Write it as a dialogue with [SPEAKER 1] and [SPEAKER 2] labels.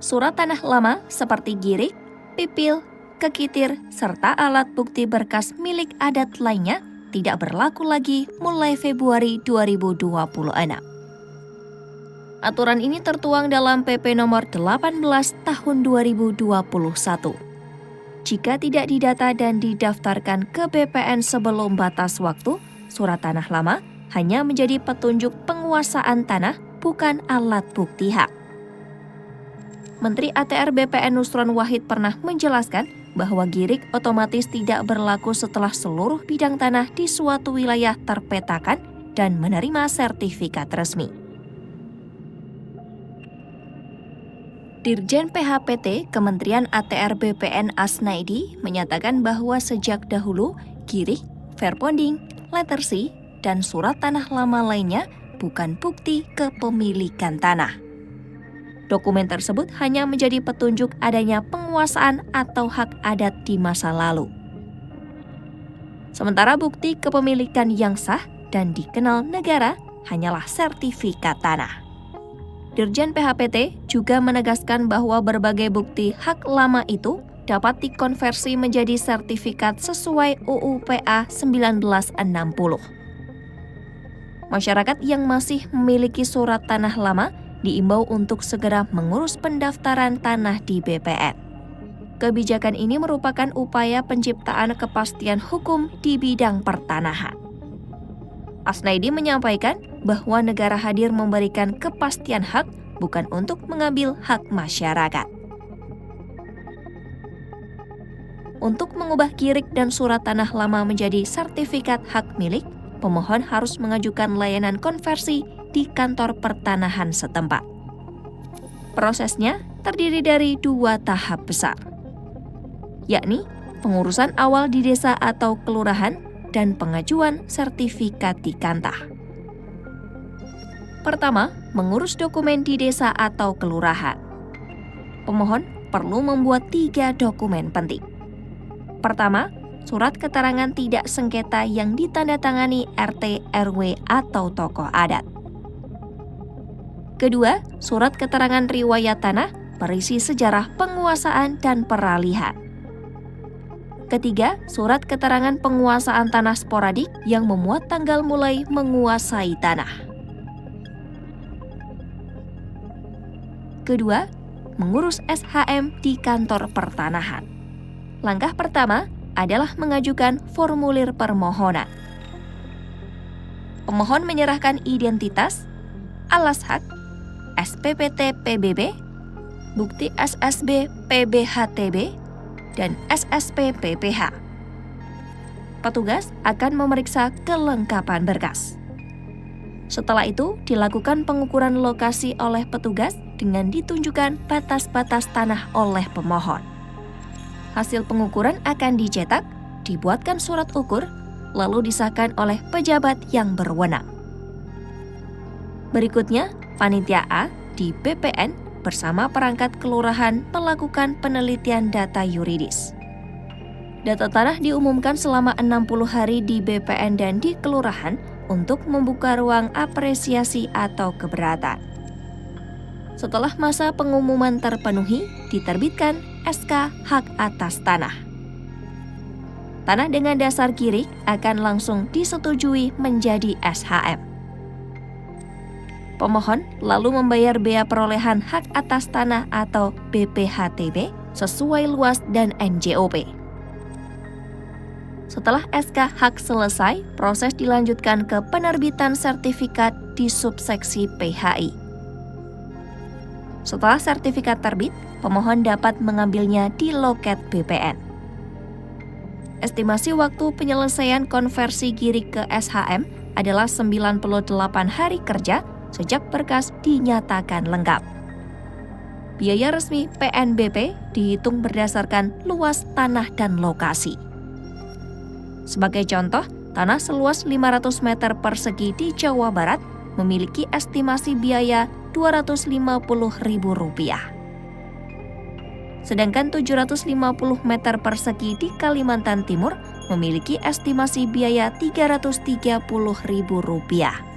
[SPEAKER 1] Surat tanah lama seperti girik, pipil, kekitir, serta alat bukti berkas milik adat lainnya tidak berlaku lagi mulai Februari 2026. Aturan ini tertuang dalam PP nomor 18 tahun 2021. Jika tidak didata dan didaftarkan ke BPN sebelum batas waktu, surat tanah lama hanya menjadi petunjuk penguasaan tanah, bukan alat bukti hak. Menteri ATR BPN Nusron Wahid pernah menjelaskan bahwa girik otomatis tidak berlaku setelah seluruh bidang tanah di suatu wilayah terpetakan dan menerima sertifikat resmi. Dirjen PHPT Kementerian ATR BPN Asnaidi menyatakan bahwa sejak dahulu girik, verbonding, letter C, dan surat tanah lama lainnya bukan bukti kepemilikan tanah. Dokumen tersebut hanya menjadi petunjuk adanya penguasaan atau hak adat di masa lalu. Sementara bukti kepemilikan yang sah dan dikenal negara hanyalah sertifikat tanah. Dirjen PHPT juga menegaskan bahwa berbagai bukti hak lama itu dapat dikonversi menjadi sertifikat sesuai UU PA 1960. Masyarakat yang masih memiliki surat tanah lama diimbau untuk segera mengurus pendaftaran tanah di BPN. Kebijakan ini merupakan upaya penciptaan kepastian hukum di bidang pertanahan. Asnaidi menyampaikan bahwa negara hadir memberikan kepastian hak bukan untuk mengambil hak masyarakat. Untuk mengubah girik dan surat tanah lama menjadi sertifikat hak milik, pemohon harus mengajukan layanan konversi di kantor pertanahan setempat. Prosesnya terdiri dari 2 tahap besar, yakni pengurusan awal di desa atau kelurahan dan pengajuan sertifikat di Kantah. Pertama, mengurus dokumen di desa atau kelurahan. Pemohon perlu membuat 3 dokumen penting. Pertama, surat keterangan tidak sengketa yang ditandatangani RT, RW, atau tokoh adat. Kedua, surat keterangan riwayat tanah berisi sejarah penguasaan dan peralihan. Ketiga, surat keterangan penguasaan tanah sporadik yang memuat tanggal mulai menguasai tanah. Kedua, mengurus SHM di kantor pertanahan. Langkah pertama adalah mengajukan formulir permohonan. Pemohon menyerahkan identitas, alas hak, SPPT PBB, bukti SSB PBHTB, dan SSP PPH. Petugas akan memeriksa kelengkapan berkas. Setelah itu, dilakukan pengukuran lokasi oleh petugas dengan ditunjukkan batas-batas tanah oleh pemohon. Hasil pengukuran akan dicetak, dibuatkan surat ukur, lalu disahkan oleh pejabat yang berwenang. Berikutnya, Panitia A di BPN bersama perangkat kelurahan melakukan penelitian data yuridis. Data tanah diumumkan selama 60 hari di BPN dan di kelurahan untuk membuka ruang apresiasi atau keberatan. Setelah masa pengumuman terpenuhi, diterbitkan SK hak atas tanah. Tanah dengan dasar girik akan langsung disetujui menjadi SHM. Pemohon lalu membayar bea perolehan hak atas tanah atau BPHTB sesuai luas dan NJOP. Setelah SK hak selesai, proses dilanjutkan ke penerbitan sertifikat di subseksi PHI. Setelah sertifikat terbit, pemohon dapat mengambilnya di loket BPN. Estimasi waktu penyelesaian konversi girik ke SHM adalah 98 hari kerja sejak berkas dinyatakan lengkap. Biaya resmi PNBP dihitung berdasarkan luas tanah dan lokasi. Sebagai contoh, tanah seluas 500 meter persegi di Jawa Barat memiliki estimasi biaya Rp250.000. Sedangkan 750 meter persegi di Kalimantan Timur memiliki estimasi biaya Rp330.000.